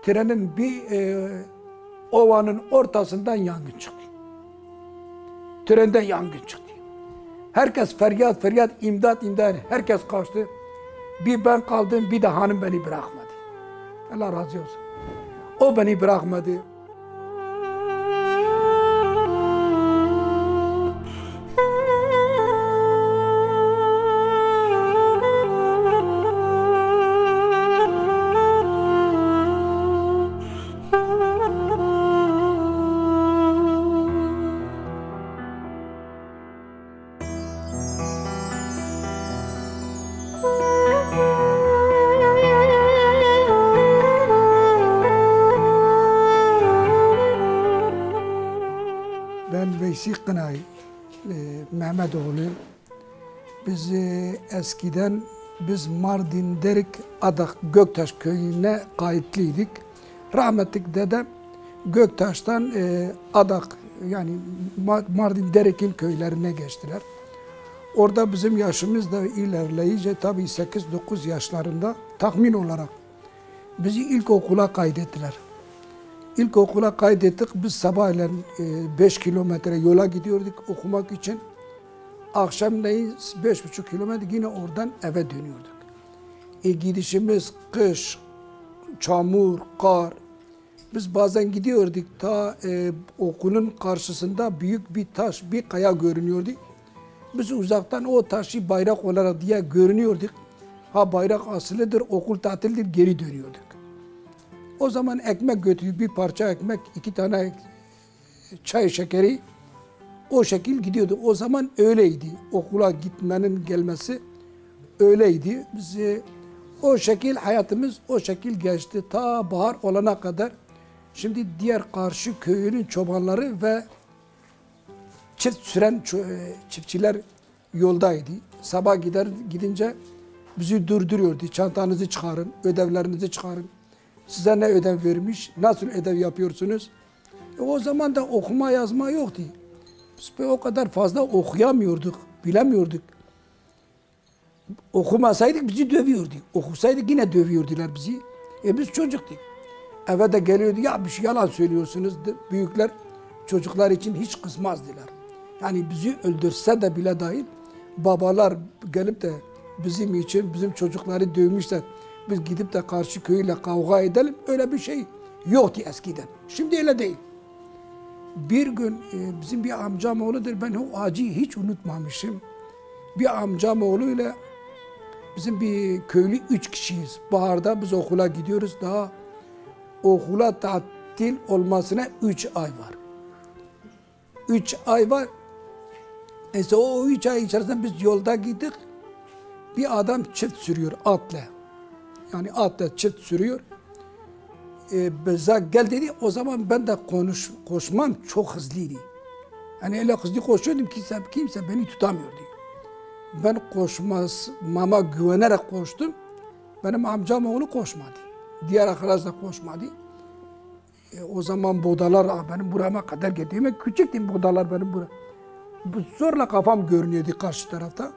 trenin bir ovanın ortasından yangın çıktı. Trenden yangın çıktı. Herkes feryat feryat, imdat imdat, herkes kaçtı. Bir ben kaldım, bir de hanım beni bırakmadı. Allah razı olsun. O beni bırakmadı. Ben Veysi Kınay, Mehmetoğlu. Biz eskiden Mardin Derik Adak Göktaş köyüne kayıtlıydık. Rahmetli dedem Göktaş'tan Adak yani Mardin Derik'in köylerine geçtiler. Orada bizim yaşımız da ilerleyince tabii 8-9 yaşlarında tahmin olarak bizi ilkokula kaydettiler. İlkokula kaydettik. Biz sabahleyin 5 kilometre yola gidiyorduk okumak için. Akşamleyin 5,5 kilometre yine oradan eve dönüyorduk. Gidişimiz kış, çamur, kar. Biz bazen gidiyorduk ta okulun karşısında büyük bir taş, bir kaya görünüyordu. Biz uzaktan o taşı bayrak olarak diye görünüyorduk. Ha bayrak asılıdır, okul tatildir, geri dönüyorduk. O zaman ekmek götürüp bir parça ekmek, 2 tane çay şekeri o şekil gidiyordu. O zaman öyleydi. Okula gitmenin gelmesi öyleydi. Biz o şekil hayatımız o şekil geçti. Ta bahar olana kadar. Şimdi diğer karşı köyünün çobanları ve çift süren çiftçiler yoldaydı. Sabah gidince bizi durduruyordu. Çantanızı çıkarın, ödevlerinizi çıkarın. Size ne ödev vermiş, nasıl ödev yapıyorsunuz? O zaman da okuma yazma yoktu. Biz o kadar fazla okuyamıyorduk, bilemiyorduk. Okumasaydık bizi dövüyordu. Okusaydık yine dövüyordular bizi. Biz çocuktuk. Eve de geliyordu, ya bir şey yalan söylüyorsunuz. Büyükler çocuklar için hiç kızmazdılar. Yani bizi öldürse de bile dahil babalar gelip de bizim için bizim çocukları dövmüşler. Biz gidip de karşı köyle kavga edelim. Öyle bir şey yoktu eskiden. Şimdi öyle değil. Bir gün bizim bir amcam oğludur. Ben o acıyı hiç unutmamışım. Bir amcam oğluyla bizim bir köylü 3 kişiyiz. Baharda biz okula gidiyoruz. Daha okula tatil olmasına 3 ay var. 3 ay var. Neyse o 3 ay içerisinde biz yolda gittik. Bir adam çift sürüyor atla. Yani atla çift sürüyor. Bize gel dedi. O zaman ben de koşmam çok hızlıydı. Yani öyle hızlı koşuyordum ki kimse beni tutamıyordu. Ben koşmama güvenerek koştum. Benim amcam oğlu koşmadı. Diğer arkadaş da koşmadı. O zaman bodalar benim burama kadar geldi. Küçüktüm bodalar benim buraya. Zorla kafam görünüyordu karşı tarafta.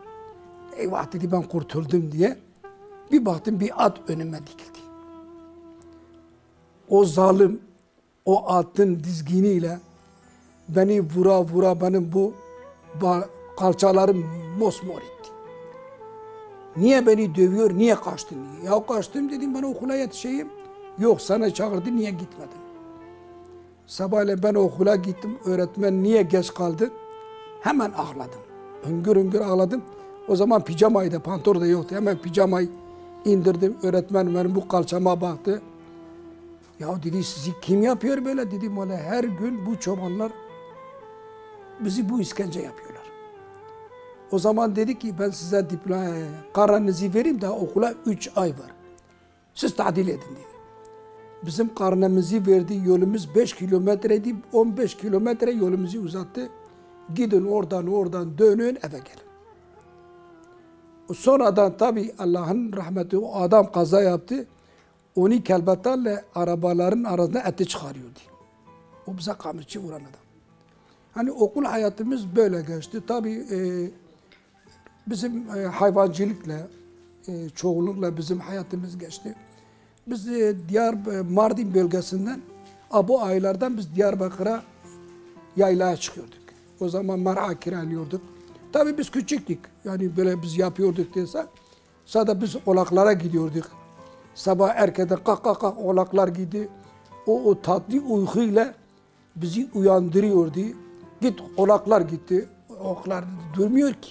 Eyvah dedi ben kurtuldum diye. Bir baktım bir at önüme dikildi. O zalim o atın dizginiyle beni vura vura benim bu kalçalarım mosmor etti. Niye beni dövüyor, niye kaçtın diye. Ya kaçtım dedim ben okula yetişeyim. Yok sana çağırdı niye gitmedin? Sabahleyin ben okula gittim. Öğretmen niye geç kaldın? Hemen ağladım. Hüngür hüngür ağladım. O zaman pijamaydı, pantolon da yoktu. Hemen pijamayı indirdim. Öğretmen benim bu kalçama baktı. Ya dedi sizi kim yapıyor böyle? Dedim öyle her gün bu çobanlar bizi bu işkence yapıyorlar. O zaman dedi ki ben size kararınızı vereyim daha okula 3 ay var. Siz tatil edin dedi. Bizim karnemizi verdi. Yolumuz 5 kilometreydi. 15 kilometre yolumuzu uzattı. Gidin oradan dönün eve gelin. Sonradan tabi Allah'ın rahmeti o adam kaza yaptı. Onu kelbetarla arabaların arasında eti çıkarıyordu. O bize kamışçı vuran adam. Hani okul hayatımız böyle geçti. Tabi bizim hayvancılıkla, çoğunlukla bizim hayatımız geçti. Biz Mardin bölgesinden bu aylardan biz Diyarbakır'a yaylaya çıkıyorduk. O zaman mar'a kiralıyorduk. Tabii biz küçüktük. Yani böyle biz yapıyorduk dese. Sadece biz olaklara gidiyorduk. Sabah erkenden kalk olaklar gidiyor. O tatlı uykuyla bizi uyandırıyordu. Git olaklar gitti. Olaklar durmuyor ki.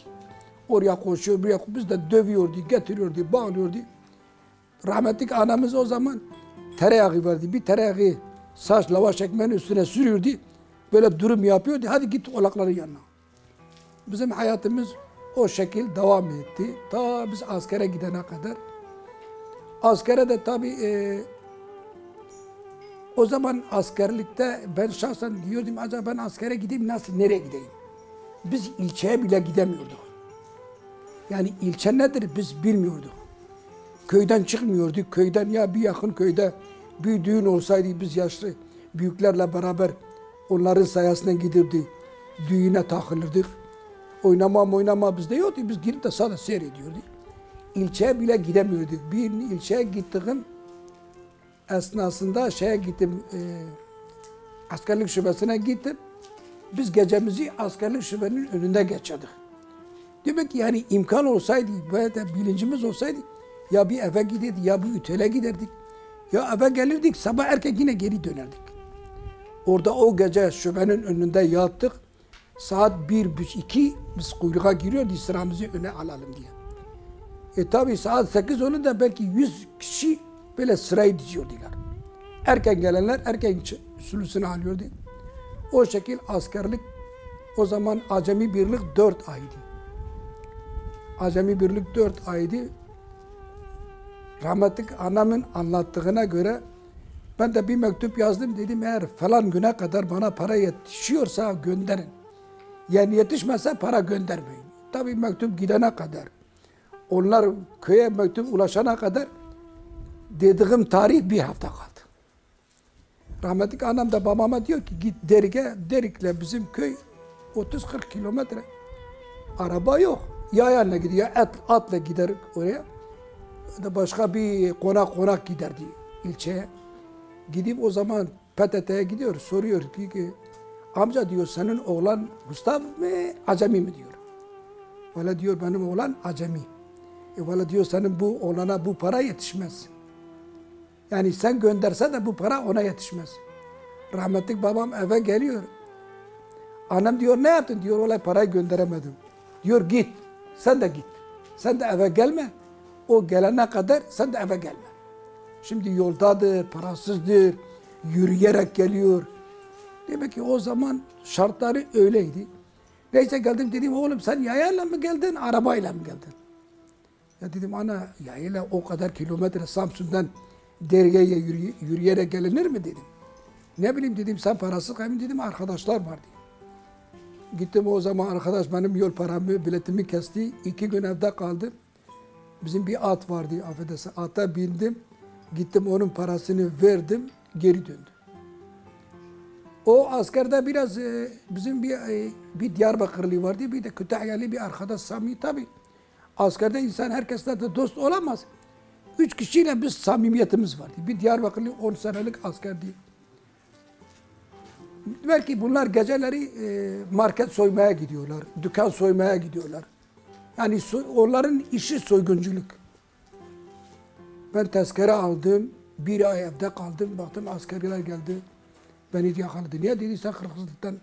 Oraya koşuyor, buraya koşuyor. Biz de dövüyordu, getiriyordu, bağlıyordu. Rahmetlik anamız o zaman tereyağı vardı. Bir tereyağı saç lavaş ekmeğinin üstüne sürüyordu. Böyle durum yapıyordu. Hadi git olakların yanına. Bizim hayatımız o şekil devam etti. Ta biz askere gidene kadar. Askere de tabii o zaman askerlikte ben şahsen diyordum acaba ben askere gideyim nasıl, nereye gideyim? Biz ilçeye bile gidemiyorduk. Yani ilçe nedir biz bilmiyorduk. Köyden çıkmıyorduk. Köyden ya bir yakın köyde bir düğün olsaydı biz yaşlı büyüklerle beraber onların sayesinde gidirdik. Düğüne takılırdık. Oynama bizde yoktu. Biz girip de sadece seyrediyorduk. İlçeye bile gidemiyorduk. Bir ilçeye gittiğim esnasında gittim. Askerlik şubesine gittim. Biz gecemizi askerlik şubenin önünde geçirdik. Demek ki yani imkan olsaydı, böyle de bilincimiz olsaydı ya bir eve giderdik ya bir otele giderdik. Ya eve gelirdik sabah erken yine geri dönerdik. Orada o gece şubenin önünde yattık. Saat 1-2 biz kuyruğa giriyordu sıramızı öne alalım diye. Tabi saat 8 olunca belki 100 kişi böyle sırayı diziyordular. Erken gelenler erken sülüsünü alıyordu. O şekil askerlik o zaman acemi birlik 4 aydı. Acemi birlik 4 aydı. Rahmetlik anamın anlattığına göre ben de bir mektup yazdım. Dedim eğer falan güne kadar bana para yetişiyorsa gönderin. Yani yetişmezse para göndermeyin. Tabii mektup gidene kadar. Onlar köye mektup ulaşana kadar dediğim tarih bir hafta kaldı. Rahmetlik anam da babama diyor ki git Derik'e. Derik'le bizim köy 30-40 kilometre. Araba yok. Yayayla gidiyor. Atla gider oraya. Ya da başka bir konak giderdi ilçeye. Gidip o zaman PTT'ye gidiyor. Soruyor ki amca diyor senin oğlan Gustav mı Acemi mi diyor. Valla diyor benim oğlan Acemi. Valla diyor senin bu oğlana bu para yetişmez. Yani sen gönderse de bu para ona yetişmez. Rahmetlik babam eve geliyor. Annem diyor ne yaptın diyor olay parayı gönderemedim. Diyor git sen de git. Sen de eve gelme. O gelene kadar sen de eve gelme. Şimdi yoldadır, parasızdır, yürüyerek geliyor. Demek ki o zaman şartları öyleydi. Neyse geldim dedim oğlum sen yayayla mı geldin, arabayla mı geldin? Ya dedim ana yayayla o kadar kilometre Samsun'dan Derge'ye yürüyerek gelinir mi dedim. Ne bileyim dedim sen parası kaybın dedim arkadaşlar var diye. Gittim o zaman arkadaş benim yol paramı, biletimi kesti. 2 gün evde kaldım. Bizim bir at vardı affedersin. Ata bindim. Gittim onun parasını verdim. Geri döndüm. O askerde biraz bizim bir Diyarbakırlı vardı. Bir de Kütahyalı bir arkadaş Sami tabi. Askerde insan herkesle de dost olamaz. 3 kişiyle biz samimiyetimiz vardı. Bir Diyarbakırlı 10 senelik askerdi. Belki bunlar geceleri market soymaya gidiyorlar. Dükkan soymaya gidiyorlar. Yani onların işi soygunculuk. Ben tezkere aldım. Bir ay evde kaldım. Baktım askerler geldi. Beni yakaladı. Niye dedi sen Kırgızlıktan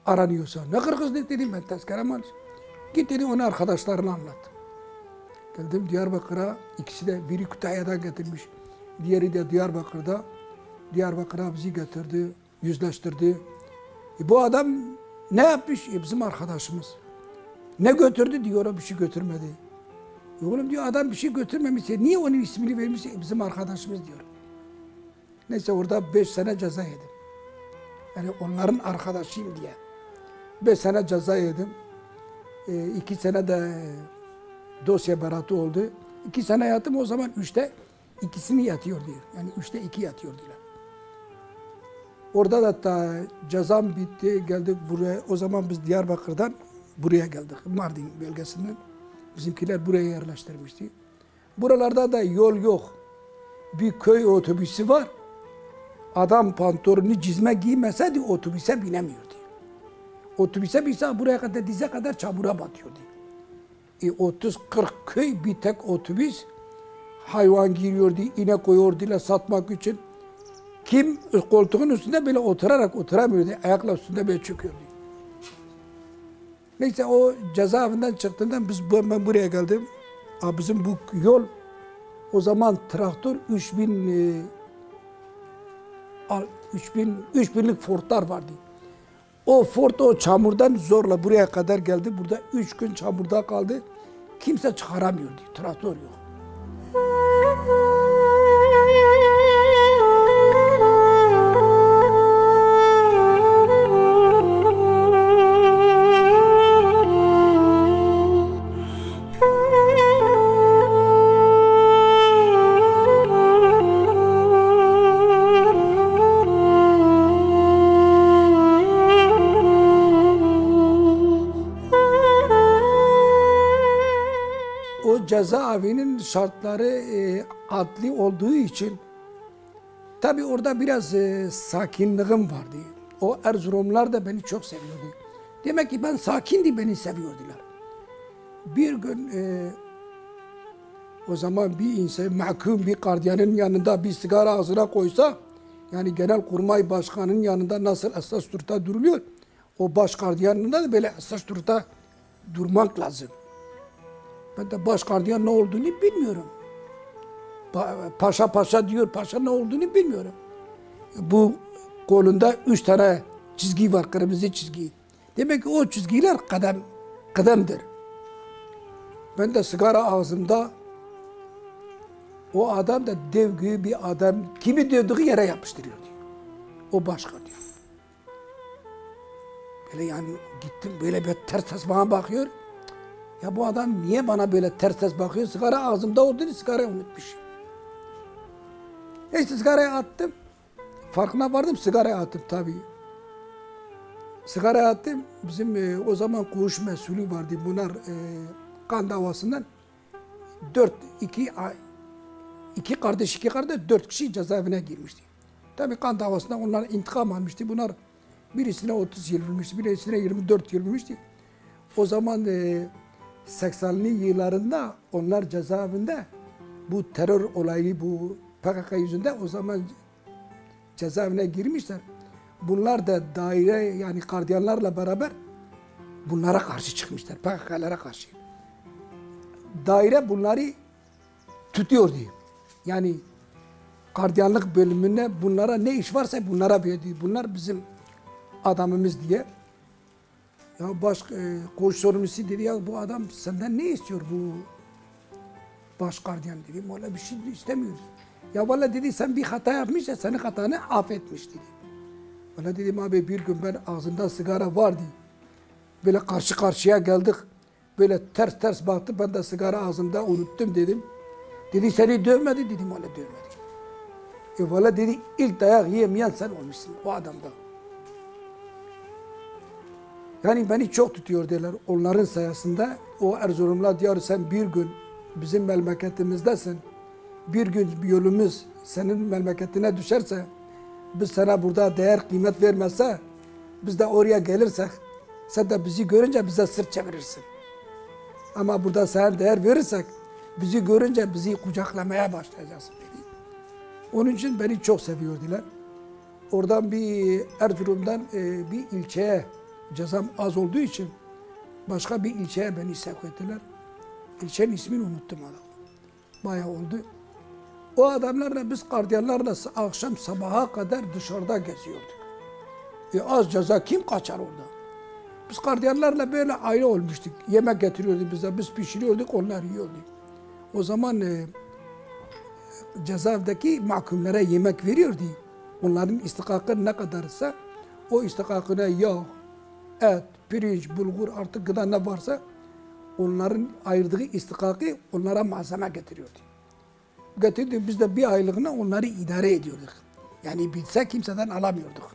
aranıyorsan. Ne Kırgızlık dedim ben tezkerem almış. Git dedi onu arkadaşlarına anlat. Geldim Diyarbakır'a. İkisi de biri Kütahya'dan getirmiş. Diğeri de Diyarbakır'da. Diyarbakır'a bizi getirdi. Yüzleştirdi. Bu adam ne yapmış? Bizim arkadaşımız. Ne götürdü diyor o bir şey götürmedi. Oğlum diyor adam bir şey götürmemişse niye onun ismini vermiş bizim arkadaşımız diyor. Neyse orada 5 sene ceza yedim. Yani onların arkadaşıyım diye. 5 sene ceza yedim. 2 sene de dosya beratı oldu. 2 sene yattım o zaman 3'te ikisini yatıyor diyor. Yani 3'te 2 yatıyor diyorlar. Orada da cezam bitti geldik buraya. O zaman biz Diyarbakır'dan buraya geldik. Mardin bölgesinden. Bizimkiler buraya yerleştirmişti. Buralarda da yol yok. bir köy otobüsü var. Adam pantolonu cizme giymeseydi otobüse binemiyordu. Otobüse binse buraya kadar dize kadar çamura batıyordu. 30-40 köy bir tek otobüs. Hayvan giriyordu, inek koyuyordular satmak için. Kim koltuğun üstünde böyle oturamıyordu. Ayakla üstünde böyle çöküyordu. Neyse o cezaevinden çıktığında ben buraya geldim. Bizim bu yol o zaman traktör 3000'lik Ford'lar vardı. O Ford o çamurdan zorla buraya kadar geldi. Burada 3 gün çamurda kaldı. Kimse çıkaramıyordu. Traktör yok. Cezaevinin şartları adli olduğu için tabi orada biraz sakinliğim vardı. O Erzurumlular da beni çok seviyordu. Demek ki ben sakindi, beni seviyordular. Bir gün o zaman bir insan mahkum bir gardiyanın yanında bir sigara ağzına koysa, yani Genelkurmay Başkanı'nın yanında nasıl esas duruşta duruluyor, o baş gardiyanında da böyle esas duruşta durmak lazım. Ben de baş gardiyan ne olduğunu bilmiyorum. Paşa diyor, paşa ne olduğunu bilmiyorum. Bu kolunda 3 tane çizgi var, kırmızı çizgi. Demek ki o çizgiler kıdemdir. Ben de sigara ağzımda, o adam da dev gibi bir adam, kimi dövdüğü yere yapıştırıyordu. O baş gardiyan. Böyle yani gittim, böyle bir ters bana bakıyor. Ya bu adam niye bana böyle ters bakıyor? Sigara ağzımda olduğunu sigarayı unutmuşum. Neyse sigarayı attım. Farkına vardım, sigarayı attım tabii. Sigarayı attım. Bizim o zaman koğuş mesulü vardı. Bunlar kan davasından iki kardeş 4 kişi cezaevine girmişti. Tabii kan davasından onlar intikam almıştı. Bunlar birisine 30 yıl vermişti, birisine 24 yıl vermişti. O zaman 80'li yıllarında onlar cezaevinde bu terör olayı, bu PKK yüzünden o zaman cezaevine girmişler. Bunlar da daire, yani gardiyanlarla beraber bunlara karşı çıkmışlar, PKK'lara karşı. Daire bunları tutuyordu. Yani gardiyanlık bölümüne bunlara ne iş varsa bunlara verdi. Bunlar bizim adamımız diye. Ya koğuş sorumlusu dedi, ya bu adam senden ne istiyor bu baş gardiyan dedim. Valla bir şey istemiyor. Ya valla dedi, sen bir hata yapmış ya, senin hatanı affetmiş dedi. Valla dedim abi, bir gün ben ağzımda sigara vardı. Böyle karşı karşıya geldik. Böyle ters baktı, ben de sigara ağzımda unuttum dedim. Dedi seni dövmedi dedim, valla dövmedi. Valla dedi, ilk dayak yemeyen sen olmuşsun o adamda. Yani beni çok tutuyor derler. Onların sayesinde o Erzurumlular diyor, sen bir gün bizim memleketimizdesin. Bir gün bir yolumuz senin memleketine düşerse, biz sana burada değer kıymet vermezse, biz de oraya gelirsek, sen de bizi görünce bize sırt çevirirsin. Ama burada sana değer verirsek, bizi görünce bizi kucaklamaya başlayacaksın dedi. Onun için beni çok seviyordular. Oradan bir Erzurum'dan bir ilçeye, cezam az olduğu için başka bir ilçeye beni sevk ettiler. İlçenin ismini unuttum adam. Bayağı oldu. O adamlarla biz gardiyanlarla akşam sabaha kadar dışarıda geziyorduk. Az ceza kim kaçar orada? Biz gardiyanlarla böyle aile olmuştuk. Yemek getiriyordu bize, biz pişiriyorduk, onlar yiyordu. O zaman cezaevdeki mahkumlara yemek veriyordu. Onların istikakı ne kadarsa o istikakına yağ, et, pirinç, bulgur, artık gıda ne varsa onların ayırdığı istikakı onlara malzeme getiriyordu. Getirdi, biz de bir aylığına onları idare ediyorduk. Yani bitse kimseden alamıyorduk.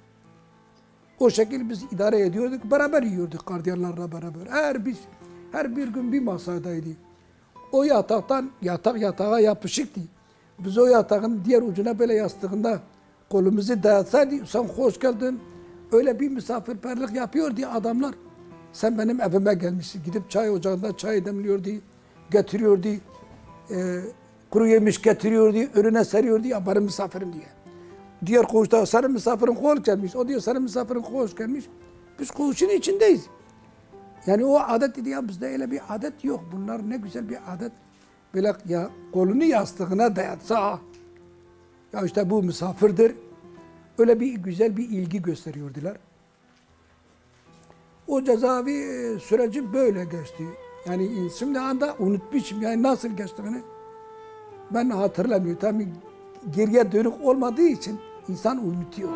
O şekilde biz idare ediyorduk, beraber yiyorduk gardiyanlarla beraber. Her bir gün bir masadaydı. O yatak yatağa yapışıktı. Biz o yatağın diğer ucuna böyle yastığında kolumuzu dayatsaydı, sen hoş geldin. Öyle bir misafirperlik yapıyor diye adamlar. Sen benim evime gelmişsin. Gidip çay ocağında çay demliyordu, getiriyordu. Kuru yemiş getiriyordu, önüne seriyordu ya benim misafirim diye. Diğer koğuşta senin misafirin hoş gelmiş. O diyor senin misafirin hoş gelmiş. Biz koğuşun içindeyiz. Yani o adet dedi ya bizde öyle bir adet yok. Bunlar ne güzel bir adet. Böyle ya kolunu yastığına dayatsa ya işte bu misafirdir. Öyle bir güzel bir ilgi gösteriyordular. O cezaevi süreci böyle geçti. Yani şimdi anda unutmuşum yani nasıl geçtiğini. Ben hatırlamıyorum. Tabii geriye dönük olmadığı için insan unutuyor.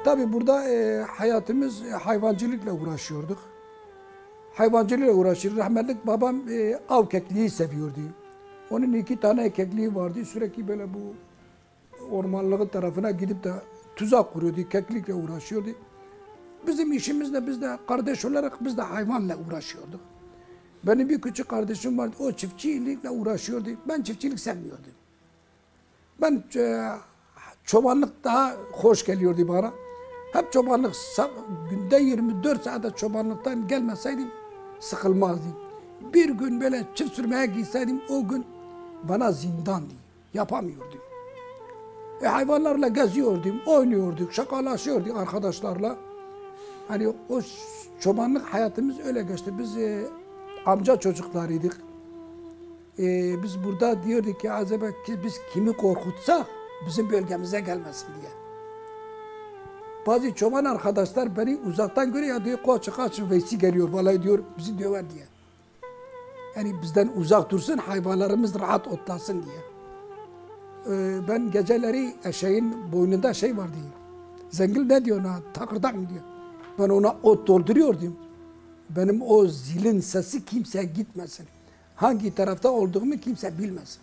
Tabii burada hayatımız hayvancılıkla uğraşıyorduk. Hayvancılıkla uğraşır. Rahmetlik babam av kekliği seviyordu. Onun 2 tane kekliği vardı. Sürekli böyle bu ormanlığı tarafına gidip de tuzak kuruyordu. Keklikle uğraşıyordu. Bizim işimizde biz de kardeş olarak biz de hayvanla uğraşıyorduk. Benim bir küçük kardeşim vardı. O çiftçilikle uğraşıyordu. Ben çiftçilik sevmiyordum. Ben çobanlık daha hoş geliyordu bana. Hep çobanlık, günde 24 saatte çobanlıktan gelmeseydim sıkılmazdım. Bir gün böyle çift sürmeye gitseydim o gün bana zindandı. Yapamıyordum. Hayvanlarla geziyordum, oynuyorduk, şakalaşıyorduk arkadaşlarla. Hani o çobanlık hayatımız öyle geçti. Biz amca çocuklarıydık. Biz burada diyorduk ki acaba biz kimi korkutsak bizim bölgemize gelmesin diye. Bazı çoban arkadaşlar beni uzaktan görüyor ya diyor kaçın Veysi geliyor vallahi diyor bizi döver diye. Yani bizden uzak dursun hayvanlarımız rahat otlasın diye. Ben geceleri eşeğin boynunda şey vardı. Zengil ne diyor ona takırdak mı diyor. Ben ona ot dolduruyordum. Benim o zilin sesi kimseye gitmesin. Hangi tarafta olduğumu kimse bilmesin.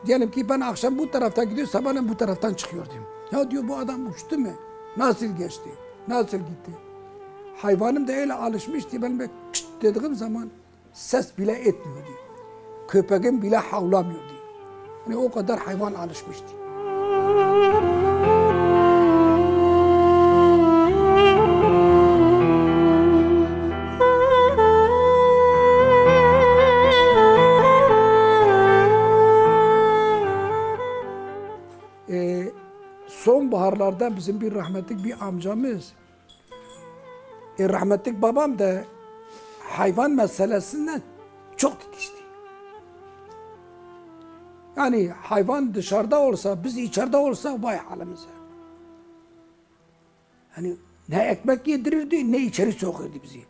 Diyelim ki ben akşam bu tarafta gidiyor, sabahleyin bu taraftan çıkıyordum. Ya diyor bu adam uçtu mu? Nasıl geçti? Nasıl gitti? Hayvanım da öyle alışmıştı. Ben böyle kışt dediğim zaman ses bile etmiyordu. Köpeğim bile havlamıyordu. Yani o kadar hayvan alışmıştı. Sonbaharlarda bizim bir rahmetlik bir amcamız, rahmetlik babam da hayvan meselesinden çok titişti. Yani hayvan dışarıda olsa, biz içeride olsa vay halimize. Hani ne ekmek yedirirdi, ne içeri sokuyordu bizi.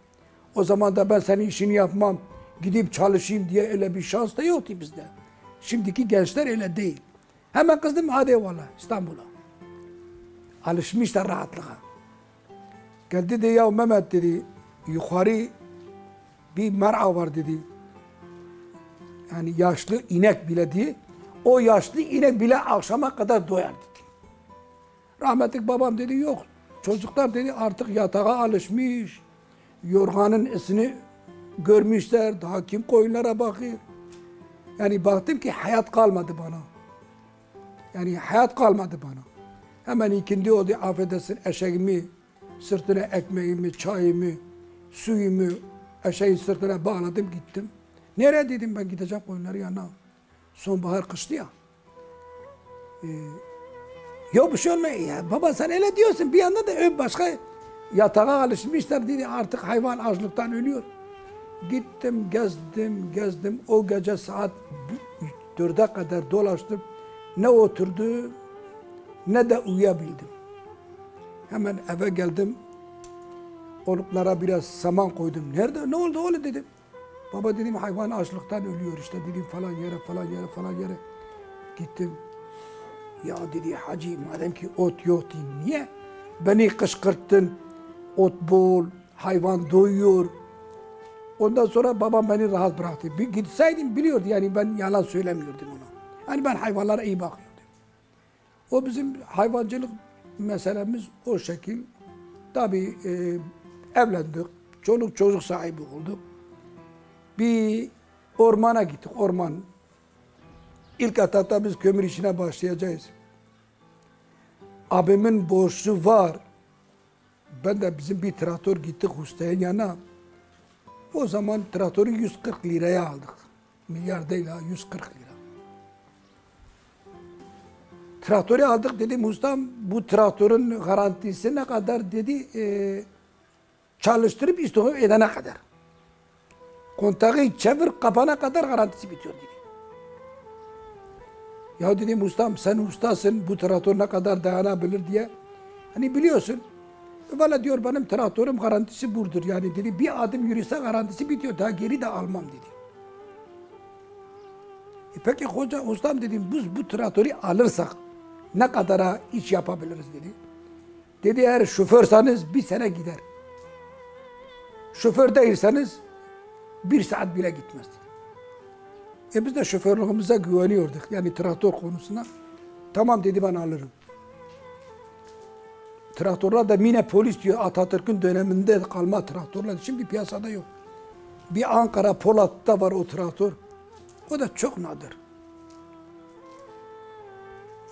O zaman da ben senin işini yapmam, gidip çalışayım diye öyle bir şans da yoktu bizde. Şimdiki gençler öyle değil. Hemen kızdım hadi eyvallah İstanbul'a. Alışmışlar rahatlığa. Geldi dedi ya Mehmet dedi, yukarı bir mer'a var dedi. Yani yaşlı inek bile diye. O yaşlı inek bile akşama kadar doyar dedi. Rahmetlik babam dedi yok. Çocuklar dedi artık yatağa alışmış. Yorganın isini görmüşler. Daha kim koyunlara bakıyor. Yani baktım ki hayat kalmadı bana. Yani hayat kalmadı bana. Hemen ikindi oldu affedersin eşeğimi, sırtına ekmeğimi, çayımı, suyumu eşeğin sırtına bağladım gittim. Nereye dedim ben gideceğim koyunları yanına. Sonbahar kıştı ya. Yok bir şey olmuyor ya. Baba sen öyle diyorsun bir yanda da başka yatağa alışmışlar dedi artık hayvan açlıktan ölüyor. Gittim gezdim o gece saat 4'e kadar dolaştım. Ne oturdu ne de uyuyabildim. Hemen eve geldim. Oluklara biraz saman koydum. Nerede? Ne oldu oğlum dedim. Baba dedim hayvan açlıktan ölüyor işte dedim falan yere. Gittim. Ya dedi hacı madem ki ot yok değil, niye? Beni kışkırttın. Ot bol, hayvan doyuyor. Ondan sonra babam beni rahat bıraktı. Bir gitseydim biliyordu yani ben yalan söylemiyordum ona. Hani ben hayvanlara iyi bakıyorum. O bizim hayvancılık meselemiz o şekil. Tabii evlendik. Çoluk çocuk sahibi olduk. Bir ormana gittik. Orman. İlk etapta biz kömür işine başlayacağız. Abimin borcu var. Ben de bizim bir traktör gittik ustaya yana. O zaman traktörü 140 liraya aldık. Milyar değil ha, 140 lira. Traktörü aldık, dedim ustam bu traktörün garantisi ne kadar dedi, çalıştırıp istihdam edene kadar. Kontağı çevir kapana kadar garantisi bitiyor dedi. Ya dedim ustam sen ustasın, bu traktör ne kadar dayanabilir diye. Hani biliyorsun. Valla diyor benim traktörüm garantisi budur. Yani dedi bir adım yürüse garantisi bitiyor. Daha geri de almam dedi. Peki hoca ustam dedim biz bu traktörü alırsak ne kadara iş yapabiliriz dedi. Dedi eğer şoförseniz bir sene gider. Şoför değilseniz bir saat bile gitmez dedi. Biz de şoförlüğümüze güveniyorduk. Yani traktör konusuna. Tamam dedi ben alırım. Traktörler de yine polis diyor Atatürk'ün döneminde kalma traktörler. Şimdi piyasada yok. Bir Ankara Polat'ta var o traktör. O da çok nadir.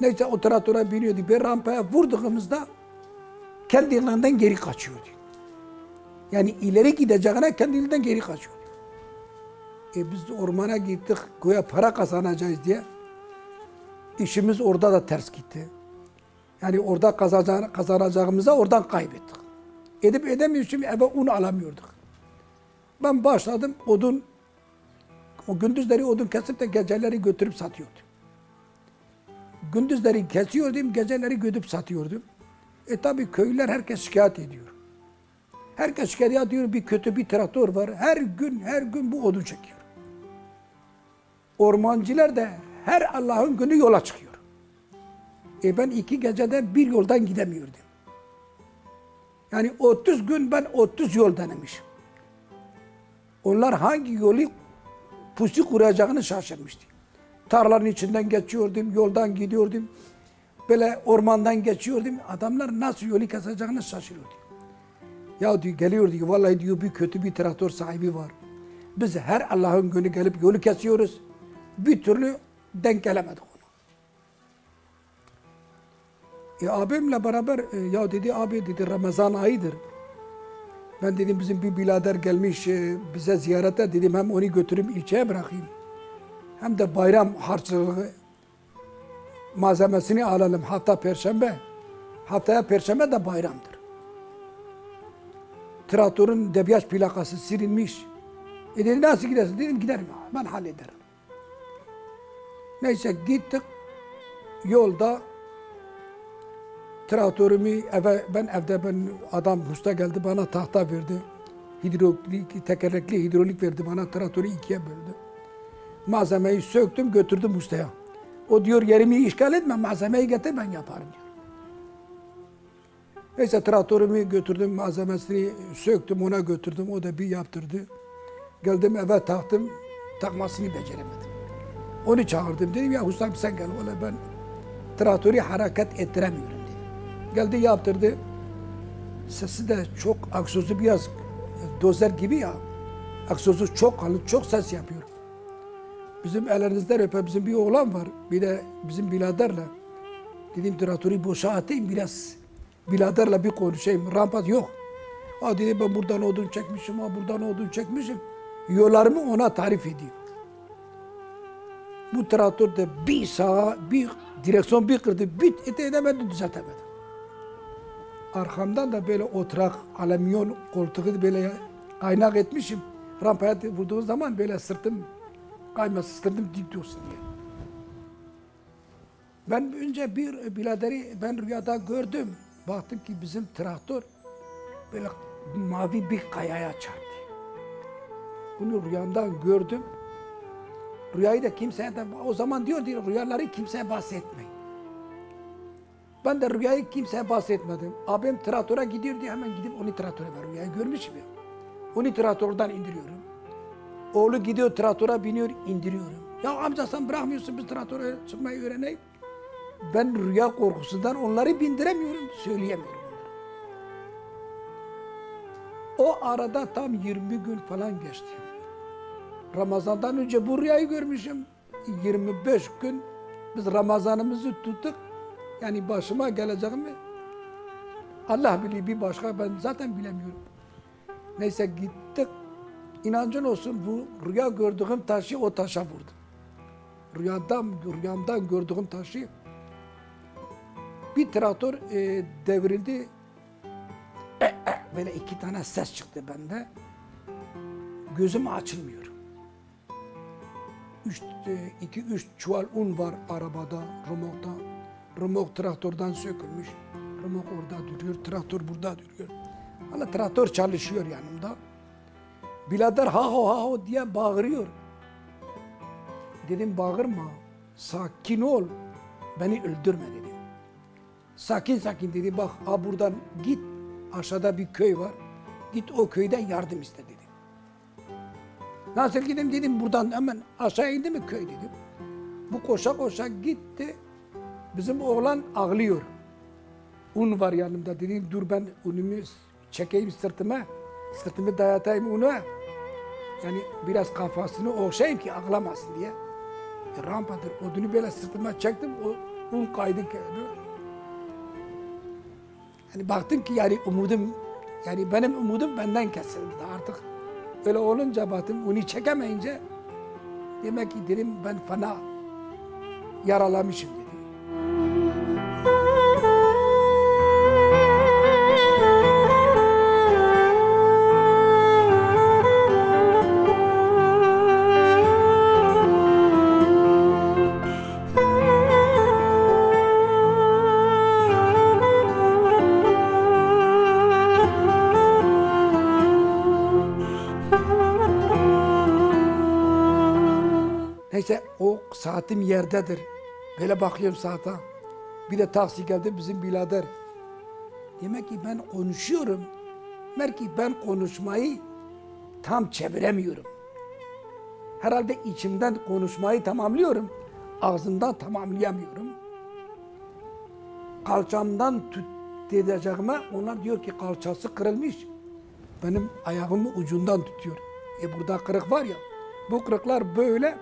Neyse o traktöre biniyordu. Bir rampaya vurduğumuzda kendiliğinden geri kaçıyordu. Yani ileri gideceğine kendiliğinden geri kaçıyordu. Biz de ormana gittik. Güya para kazanacağız diye. İşimiz orada da ters gitti. Yani orada kazanacağımıza oradan kaybettik. Edip edemiyoruz çünkü eve un alamıyorduk. Ben başladım odun, o gündüzleri odun kesip de geceleri götürüp satıyordum. Gündüzleri kesiyordum, geceleri götürüp satıyordum. Tabi köylüler herkes şikayet ediyor. Herkes şikayet ediyor, bir kötü bir traktör var. Her gün bu odun çekiyor. Ormancılar da her Allah'ın günü yola çıkıyor. Ben 2 gecede bir yoldan gidemiyordum. Yani 30 gün ben 30 yol denemişim. Onlar hangi yolu pusu kuracağını şaşırmıştı. Tarlanın içinden geçiyordum, yoldan gidiyordum. Böyle ormandan geçiyordum. Adamlar nasıl yolu keseceğini şaşırıyordu. Ya diyor, geliyor diyor, vallahi diyor bir kötü bir traktör sahibi var. Biz her Allah'ın günü gelip yolu kesiyoruz. Bir türlü denk gelemedik ona. Abimle beraber ya dedi abi dedi Ramazan ayıdır. Ben dedim bizim bir birader gelmiş bize ziyarete, dedim hem onu götürüp ilçeye bırakayım. Hem de bayram harçlığı malzemesini alalım hafta perşembe. Haftaya perşembe de bayramdır. Traktörün debriyaj plakası silinmiş. Dedi nasıl gidersin? Dedim giderim ben hallederim. Neyse gittik. Yolda traktörümü ben adam usta geldi bana tahta verdi. Tekerlekli hidrolik verdi bana, traktörü 2'ye böldü. Malzemeyi söktüm götürdüm ustaya. O diyor yerimi işgal etme, malzemeyi getir ben yaparım diyor. Neyse traktörümü götürdüm, malzemesini söktüm ona götürdüm, o da bir yaptırdı. Geldim eve taktım, takmasını beceremedim. Onu çağırdım, dedim ya ustam sen gel, valla ben traktörü hareket ettiremiyorum dedim. Geldi yaptırdı. Sesi de çok aksozu biraz dozer gibi ya. Aksozu çok kalın, çok ses yapıyor. Bizim ellerinizden öpe bizim bir oğlan var. Bir de bizim biraderle. Dedim traktörü boşa atayım biraz. Biraderle bir konuşayım. Rampa yok. Ha dedi ben buradan odun çekmişim, ha buradan odun çekmişim. Yollarımı ona tarif edeyim. Bu traktörde bir sağa, bir direksiyon bir kırdı. Bir edemedi, düzeltemedi. Arkamdan da böyle oturak, alüminyum koltuğu böyle kaynak etmişim. Rampaya vurduğu zaman böyle sırtım kayması, sırtım dik dursun diye. Ben önce bir biraderi ben rüyada gördüm. Baktım ki bizim traktör böyle mavi bir kayaya çarptı. Bunu rüyamdan gördüm. Rüyayı da kimseye de o zaman diyor rüyaları kimseye bahsetmeyin. Ben de rüyayı kimseye bahsetmedim. Abim traktöre gidiyor diye hemen gidip onu traktöre ben rüyayı görmüşüm ya. Onu traktörden indiriyorum. Oğlu gidiyor traktöre biniyor indiriyorum. Ya amca sen bırakmıyorsun biz traktöre çıkmayı öğreneyim. Ben rüya korkusundan onları bindiremiyorum, söyleyemiyorum onlara. O arada tam 20 gün falan geçti. Ramazan'dan önce bu rüyayı görmüşüm. 25 gün biz Ramazan'ımızı tuttuk. Yani başıma geleceğimi Allah biliyor, bir başka ben zaten bilemiyorum. Neyse gittik. İnancın olsun bu rüya gördüğüm taşı o taşa vurdum. Rüyamdan gördüğüm taşı bir traktör devrildi. Böyle 2 tane ses çıktı bende. Gözüm açılmıyor. 2-3 çuval un var arabada, römorkta. Römork traktörden sökülmüş. Römork orada duruyor, traktör burada duruyor. Hala traktör çalışıyor yanımda. Birader ha ho diye bağırıyor. Dedim bağırma, sakin ol, beni öldürme dedim. Sakin dedi, bak ha buradan git, aşağıda bir köy var. Git o köyden yardım iste dedim. Nasıl gideyim dedim, buradan hemen aşağı indi mi köy dedim. Bu koşa koşa gitti. Bizim oğlan ağlıyor. Un var yanımda dedim, dur ben unumu çekeyim sırtıma. Sırtımı dayatayım unu. Yani biraz kafasını okşayayım ki ağlamasın diye. Rampadır, odunu böyle sırtıma çektim, o un kaydı. Yani baktım ki yani umudum, yani benim umudum benden kesildi artık. Öyle olunca baktım, onu çekemeyince demek ki dedim ben fena yaralamışım dedim. Neyse o saatim yerdedir. Böyle bakıyorum saate. Bir de taksi geldi bizim birader. Demek ki ben konuşuyorum. Demek ki ben konuşmayı tam çeviremiyorum. Herhalde içimden konuşmayı tamamlıyorum. Ağzımdan tamamlayamıyorum. Kalçamdan tut edeceğime onlar diyor ki kalçası kırılmış. Benim ayağımı ucundan tutuyor. Burada kırık var ya. Bu kırıklar böyle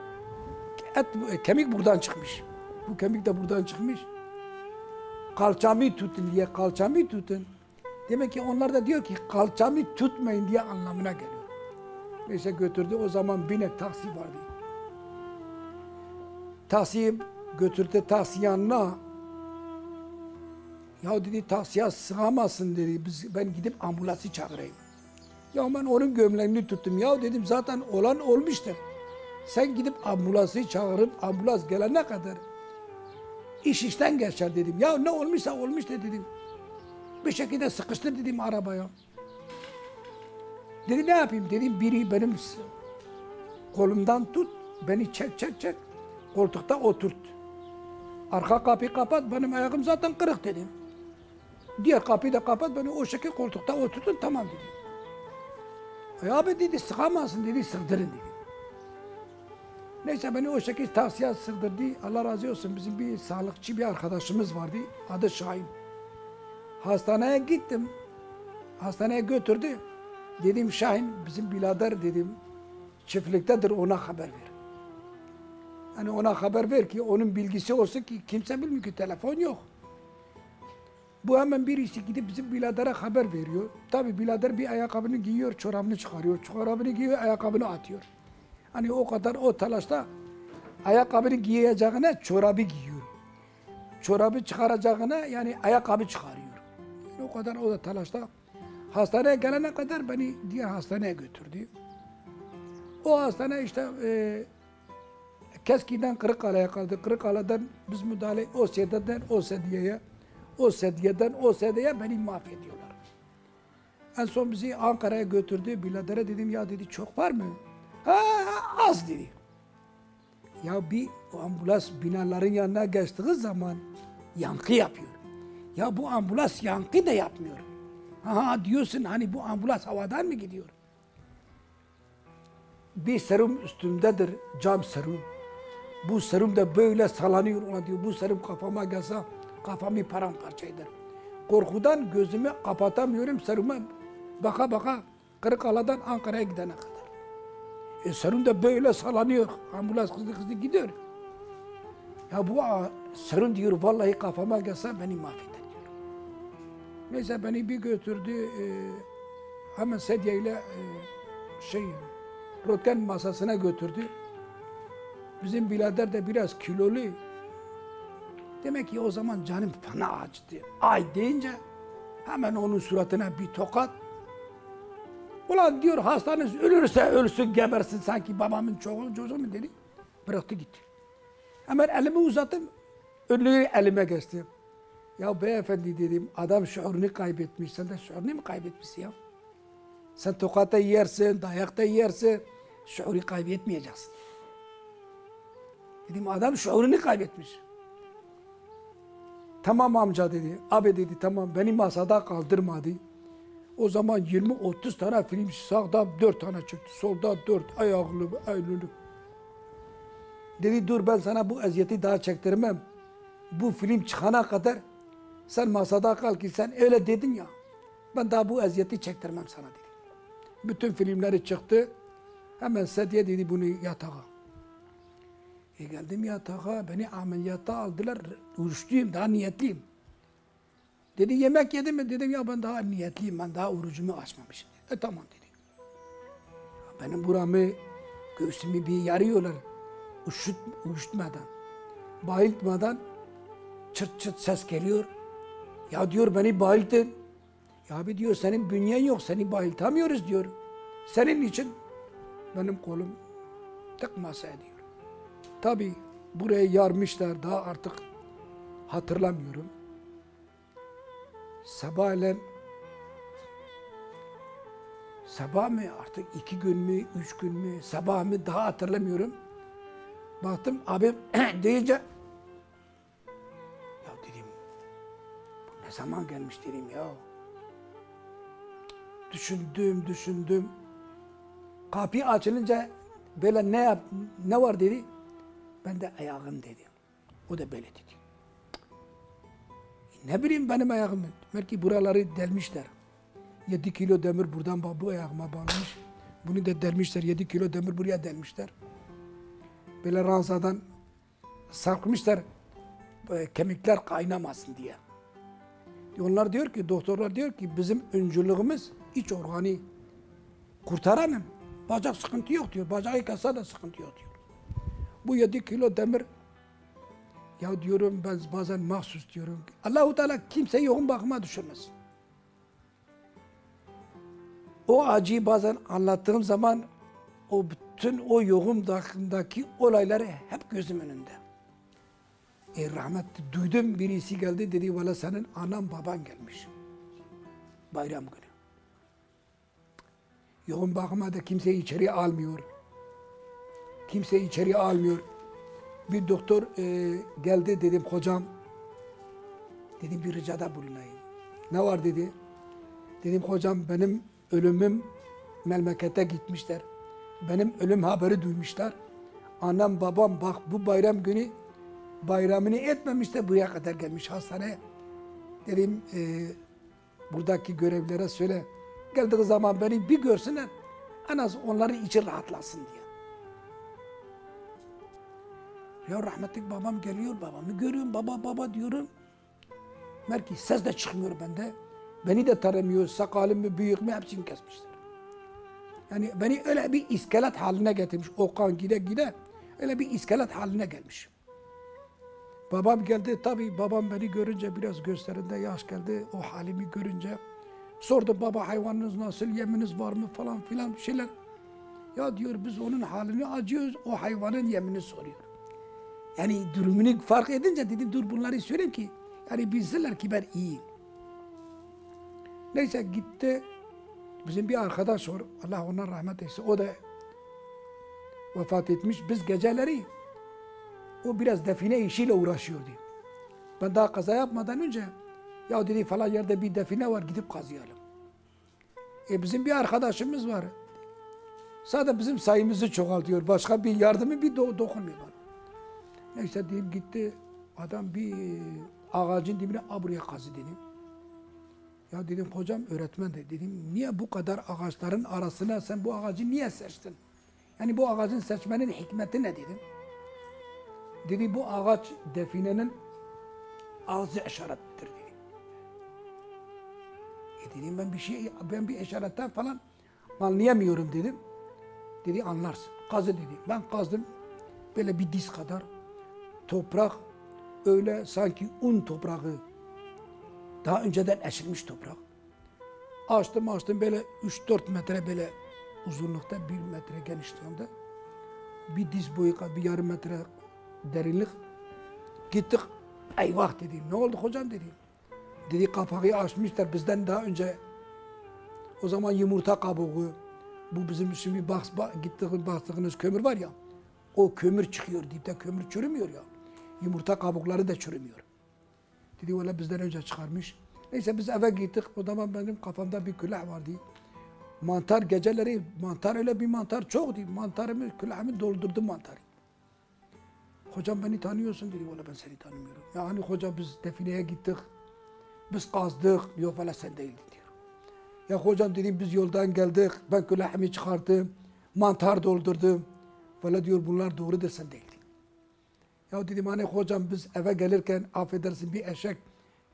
kemik buradan çıkmış. Bu kemik de buradan çıkmış. Kalçamı tutun diye kalçamı tutun. Demek ki onlar da diyor ki kalçamı tutmayın diye anlamına geliyor. Neyse götürdü. O zaman binek taksi vardı. Taksiyi götürdü taksi yanına. Ya dedi taksiye sığamazsın dedi. Ben gidip ambulansı çağırayım. Ya ben onun gömleğini tuttum. Ya dedim zaten olan olmuştur. Sen gidip ambulansı çağırıp ambulans gelene kadar iş işten geçer dedim. Ya ne olmuşsa olmuş dedim. Bir şekilde sıkıştır dedim arabaya. Dedi ne yapayım dedim, biri benim kolumdan tut, beni çek. Koltukta oturt. Arka kapıyı kapat, benim ayağım zaten kırık dedim. Diğer kapıyı da kapat, beni o şekilde koltukta oturtun, tamam dedim. Abi dedi sıkamazsın dedi, sığdırın dedi. Neyse beni o şekilde tavsiye sığdırdı. Allah razı olsun, bizim bir sağlıkçı bir arkadaşımız vardı. Adı Şahin. Hastaneye gittim. Hastaneye götürdü. Dedim Şahin bizim birader dedim. Çiftliktedir, ona haber ver. Hani ona haber ver ki onun bilgisi olsun ki kimse bilmiyor ki telefon yok. Bu hemen birisi gidip bizim biradere haber veriyor. Tabi birader bir ayakkabını giyiyor, çorabını çıkarıyor. Çorabını giyiyor, ayakkabını atıyor. Hani o kadar o telaşta ayakkabını giyeceğine çorabı giyiyor. Çorabı çıkaracağına yani ayakkabı çıkarıyor. Yani o kadar o da telaşta. Hastaneye gelene kadar beni diğer hastaneye götürdü. O hastane işte Keski'den Kırıkkale'ye kaldı. Kırıkkale'den biz müdahale o sedyeden o sedyeye, o sedyeden o sedyeye beni mahvediyorlar. En son bizi Ankara'ya götürdü. Biradere dedim ya dedi çok var mı? Ha az dedi. Ya bir ambulans binaların yanına geçtiği zaman yankı yapıyor. Ya bu ambulans yankı da yapmıyor. Ha diyorsun hani bu ambulans havadan mı gidiyor? Bir serum üstündedir, cam serum. Bu serum da böyle sallanıyor. Ona diyor bu serum kafama gelse kafamı paramparça eder. Korkudan gözümü kapatamıyorum seruma baka baka Kırıkkale'den Ankara'ya gidene kadar. Serum da böyle sallanıyor. Ambulans hızlı gidiyor. Ya bu serum diyor vallahi kafama gelse beni mahveder diyor. Neyse beni bir götürdü. Hemen sedyeyle röntgen masasına götürdü. Bizim birader de biraz kilolu. Demek ki o zaman canım fena acıdı. Ay deyince hemen onun suratına bir tokat. Ulan diyor hastanız ölürse ölsün gebersin sanki babamın çocuğu mu dedi. Bıraktı gitti. Hemen elimi uzattım. Önlüğü elime geçti. Ya beyefendi dedim adam şuurunu kaybetmiş. Sen de şuurunu mu kaybetmişsin ya? Sen tokata yersin, dayakta yersin. Şuuru kaybetmeyeceksin. Dedim adam şuurunu kaybetmiş. Tamam amca dedi. Abi dedi tamam beni masada kaldırmadı. O zaman 20-30 tane film sağda 4 tane çıktı. Solda 4 ayaklı, eylülü. Dedi dur ben sana bu eziyeti daha çektirmem. Bu film çıkana kadar sen masada kal ki sen öyle dedin ya. Ben daha bu eziyeti çektirmem sana dedi. Bütün filmleri çıktı. Hemen sedye dedi bunu yatağa. Geldim yatağa, beni ameliyata aldılar, oruçluyum, daha niyetliyim. Dedi yemek yedin mi? Dedim ya ben daha niyetliyim, ben daha orucumu açmamışım. Tamam dedi. Benim buramı, göğsümü bir yarıyorlar, üşütmeden, bayıltmadan çıt çıt ses geliyor. Ya diyor beni bayıltın. Ya abi diyor senin bünyen yok, seni bayıltamıyoruz diyor. Senin için benim kolum tek masaya diyor. Tabi buraya yarmışlar daha artık hatırlamıyorum. Sabah mı artık 2 gün mü 3 gün mü sabah mı daha hatırlamıyorum. Baktım abim deyince ya dedim bu ne zaman gelmiş dedim ya. Düşündüm. Kapı açılınca böyle ne var dedi. Ben de ayağım dedim. O da böyle dedi. Ne bileyim benim ayağım. Belki buraları delmişler. 7 kilo demir buradan bu ayağıma bağlamış. Bunu da delmişler. 7 kilo demir buraya delmişler. Böyle ranzadan sarkmışlar. Kemikler kaynamasın diye. Onlar diyor ki, doktorlar diyor ki bizim öncülüğümüz iç organı kurtaramam. Bacak sıkıntı yok diyor. Bacağı kasa da sıkıntı yok diyor. Bu 7 kilo demir ya diyorum ben bazen mahsus diyorum. Allah-u Teala kimseyi yoğun bakıma düşürmez. O acıyı bazen anlattığım zaman o bütün o yoğun bakımdaki olayları hep gözüm önünde. Rahmetli duydum birisi geldi dedi valla senin anan baban gelmiş. Bayram günü. Yoğun bakıma da kimseyi içeri almıyor. Kimseyi içeri almıyor. Bir doktor geldi dedim hocam. Dedim bir ricada bulunayım. Ne var dedi. Dedim hocam benim ölümüm memlekete gitmişler. Benim ölüm haberi duymuşlar. Annem babam bak bu bayram günü bayramını etmemiş de buraya kadar gelmiş hastaneye. Dedim buradaki görevlilere söyle. Geldiği zaman beni bir görsünler. En az onların içi rahatlasın diye. Ya rahmetli babam geliyor, babamı görüyorum, baba diyorum. Belki ses de çıkmıyor bende. Beni de taramıyor, sakalım mı, büyük mü hepsini kesmişler. Yani beni öyle bir iskelet haline getirmiş. O kan gide öyle bir iskelet haline gelmiş. Babam geldi, tabii babam beni görünce biraz gözlerinde yaş geldi. O halimi görünce sordu baba hayvanınız nasıl, yeminiz var mı falan filan şeyler. Ya diyor biz onun halini acıyoruz, o hayvanın yemini soruyor. Yani durumunu fark edince dedim dur bunları söyleyeyim ki yani bilsinler ki ben iyiyim. Neyse gitti bizim bir arkadaş var Allah ona rahmet eylesin o da vefat etmiş biz geceleri o biraz define işiyle uğraşıyordu. Ben daha kaza yapmadan önce ya dedi falan yerde bir define var gidip kazıyalım. Bizim bir arkadaşımız var. Sadece bizim sayımızı çoğaltıyor. Başka bir yardımı bir dokunmuyor bana. Neyse dedim gitti. Adam bir ağacın dibine buraya kazı dedim. Ya dedim hocam öğretmen de dedim niye bu kadar ağaçların arasına sen bu ağacı niye seçtin? Yani bu ağacın seçmenin hikmeti ne dedim. Dedi bu ağaç definenin ağzı işarettir dedi. Dedim ben bir işaretten falan anlayamıyorum dedim. Dedi anlarsın. Kazı dedi. Ben kazdım. Böyle bir diz kadar toprak öyle sanki un toprağı. Daha önceden eşilmiş toprak. Açtım böyle 3-4 metre böyle uzunlukta 1 metre genişliğinde. Bir diz boyu bir yarım metre derinlik. Gittik. Eyvah dedi. Ne oldu hocam dedi. Dedi kapağı açmışlar bizden daha önce. O zaman yumurta kabuğu. Bu bizim şimdi baktığınız kömür var ya. O kömür çıkıyor. Dipte kömür çürümüyor ya. Yumurta kabukları da çürümüyor. Dedi valla bizden önce çıkarmış. Neyse biz eve gittik. O zaman benim kafamda bir külah vardı. Mantar geceleri, mantar öyle bir mantar çoktu. Mantarımı, külahımı doldurdum mantarı. Hocam beni tanıyorsun dedi. Valla ben seni tanımıyorum. Ya hani hoca biz defineye gittik. Biz kazdık. Yok valla sen değildin diyor. Ya hocam dedim biz yoldan geldik. Ben külahımı çıkarttım. Mantar doldurdum. Valla diyor bunlar doğrudur sen değildin. Ya dedim hani hocam biz eve gelirken affedersin bir eşek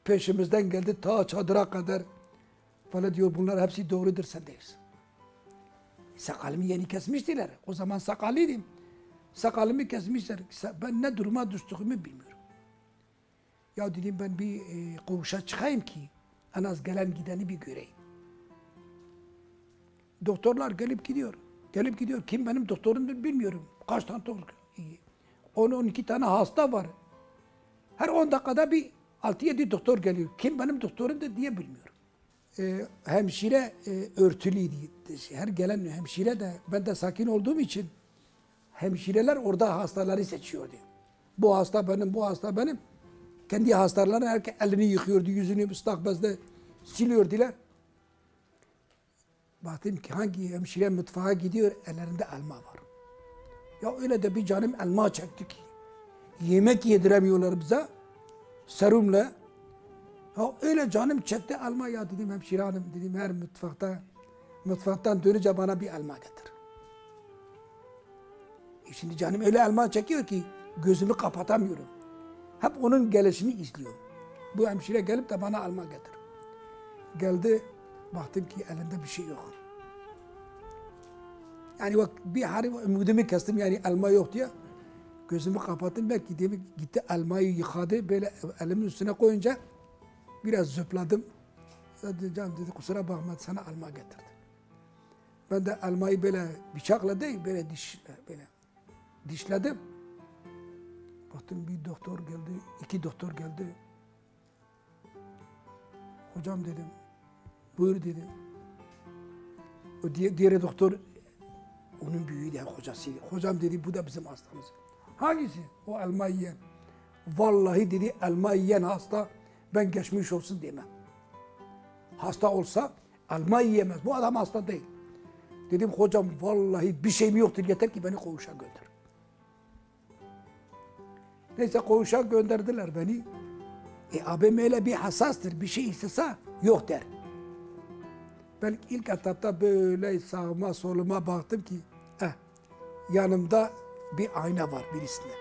peşimizden geldi ta çadıra kadar. Valla diyor bunlar hepsi doğrudur sen değilsin. Sakalımı yeni kesmiştiler. O zaman sakallıydım. Sakalımı kesmişler. Ben ne duruma düştüğümü bilmiyorum. Ya dedim ben bir koğuşa çıkayım ki en az gelen gideni bir göreyim. Doktorlar gelip gidiyor. Gelip gidiyor. Kim benim doktorumdur bilmiyorum. Kaç tane doktor? 10-12 tane hasta var. Her 10 dakikada bir 6-7 doktor geliyor. Kim benim doktorumdur diye bilmiyorum. Hemşire örtülüydü. Her gelen hemşire de ben de sakin olduğum için hemşireler orada hastaları seçiyordu. Bu hasta benim, bu hasta benim. Kendi hastalarına herkes elini yıkıyordu, yüzünü ıslak bezle siliyordular. Baktım ki hangi hemşire mutfağa gidiyor, ellerinde elma var. Ya öyle de bir canım elma çekti ki. Yemek yediremiyorlar bize. Serumla. Ya öyle canım çekti elma ya dedim hemşire hanım dedim her mutfaktan dönünce bana bir elma getir. Şimdi canım öyle elma çekiyor ki gözümü kapatamıyorum. Hep onun gelişini izliyorum. Bu hemşire gelip de bana elma getir. Geldi baktım ki elinde bir şey yok. Yani bak bir harif umudumu kestim yani elma yok diye. Gözümü kapattım belki gitti elmayı yıkadı böyle elimin üstüne koyunca biraz zıpladım. Dedi canım dedi kusura bakma sana elma getirdim. Ben de elmayı böyle bıçakla değil böyle dişledim. Baktım bir doktor geldi, 2 doktor geldi. Hocam dedim, buyur dedim. O diğer doktor onun büyüğü de hocasıydı. Hocam dedi bu da bizim hastamız. Hangisi? O elma yiyen. Vallahi dedi elma yiyen hasta ben geçmiş olsun demem. Hasta olsa elma yiyemez. Bu adam hasta değil. Dedim hocam vallahi bir şeyim yoktur yeter ki beni koğuşa gönder. Neyse koğuşa gönderdiler beni. Abim öyle bir hassastır. Bir şey istese yok der. Ben ilk etapta böyle sağıma soluma baktım ki yanımda bir ayna var birisine.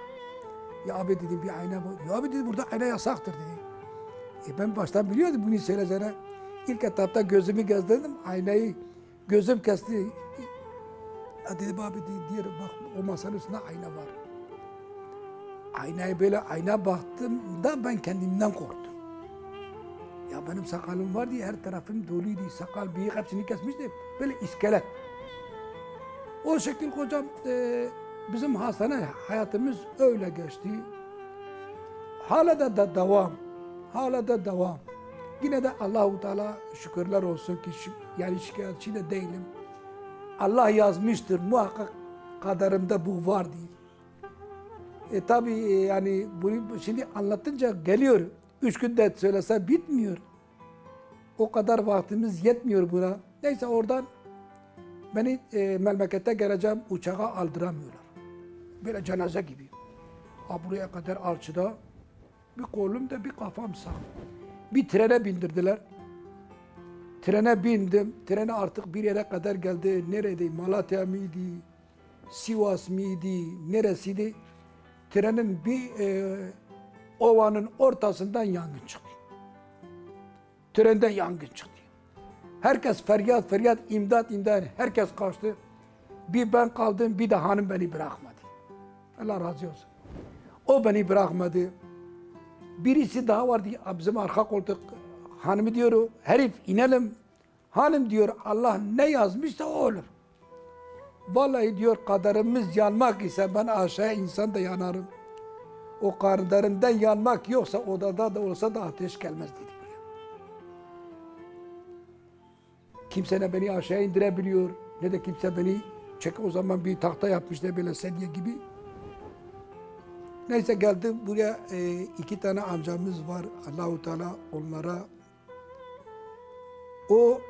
Ya abi dedim bir ayna var. Ya abi dedi burada ayna yasaktır dedi. Ben baştan biliyordum bunu söyleyeceğine. İlk etapta gözümü gezdirdim. Aynayı gözüm kesti. Dedim abi diğer bak o masanın üstünde ayna var. Aynaya böyle ayna baktığımda ben kendimden korktum. Ya benim sakalım var diye her tarafım doluydu. Sakal, bıyık hepsini kesmiştim. Böyle iskelet. O şekil hocam bizim hastane hayatımız öyle geçti. Hala da devam. Hala da devam. Yine de Allahu Teala şükürler olsun ki yani şikayetçi de değilim. Allah yazmıştır muhakkak kaderimde bu var diye. Tabii yani bunu şimdi anlatınca geliyor. 3 günde söylese bitmiyor. O kadar vaktimiz yetmiyor buna. Neyse oradan beni memlekete geleceğim uçağa aldıramıyorlar. Böyle cenaze gibi. buraya kadar alçıda. Bir kolum da bir kafam sağ. Bir trene bindirdiler. Trene bindim. Trene artık bir yere kadar geldi. Nerede? Malatya mıydı? Sivas mıydı? Neresiydi? Trenin bir ovanın ortasından yangın çıktı. Trenden yangın çıktı. Herkes feryat feryat, imdat imdat. Herkes kaçtı. Bir ben kaldım, bir de hanım beni bırakmadı. Allah razı olsun. O beni bırakmadı. Birisi daha vardı bizim arka koltuk. Hanımı diyor, herif inelim. Hanım diyor, Allah ne yazmışsa o olur. Vallahi diyor, kaderimiz yanmak ise ben aşağıya insan da yanarım. O kaderimden yanmak yoksa odada da olsa da ateş gelmez dedi. Kimse ne beni aşağı indirebiliyor, ne de kimse beni o zaman bir tahta yapmışlar böyle sedye gibi. Neyse geldim buraya, 2 tane amcamız var. Allahu Teala onlara o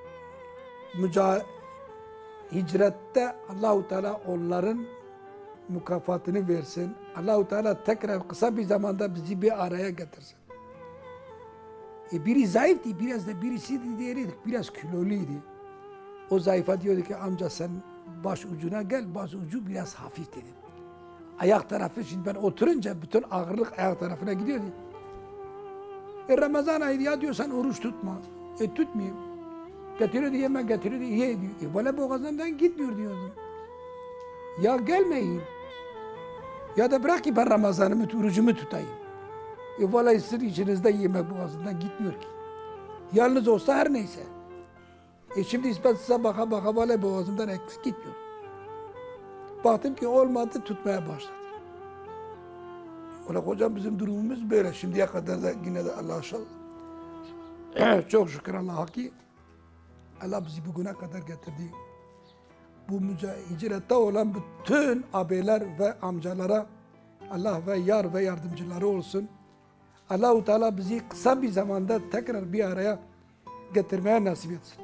hicrette Allahu Teala onların mükafatını versin. Allahu Teala tekrar kısa bir zamanda bizi bir araya getirsin. Biri zayıftı, biraz da birisi diğeri biraz kiloluydu. O zayıfa diyordu ki amca sen baş ucuna gel, baş ucu biraz hafif dedim. Ayak tarafı, şimdi ben oturunca bütün ağırlık ayak tarafına gidiyordu. Ramazan ayıydı ya diyor, sen oruç tutma. Tutmayayım. Getiriyordu yemek, getiriyordu ye diyor. Valla boğazımdan gitmiyor diyordum. Ya gelmeyin. Ya da bırak ki ben Ramazan'ımı, orucumu tutayım. Valla sizin içinizde yemek boğazından gitmiyor ki. Yalnız olsa her neyse. Şimdi ben size baka baka valla boğazımdan ekmek gitmiyor. Baktım ki olmadı, tutmaya başladı. Ola hocam bizim durumumuz böyle. Şimdiye kadar da yine de Allah'a şükür. Çok şükür Allah'a ki Allah bizi bugüne kadar getirdi. Bu hicrette olan bütün abiler ve amcalara Allah ve yar ve yardımcıları olsun. Allah-u Teala bizi kısa bir zamanda tekrar bir araya getirmeye nasip etsin.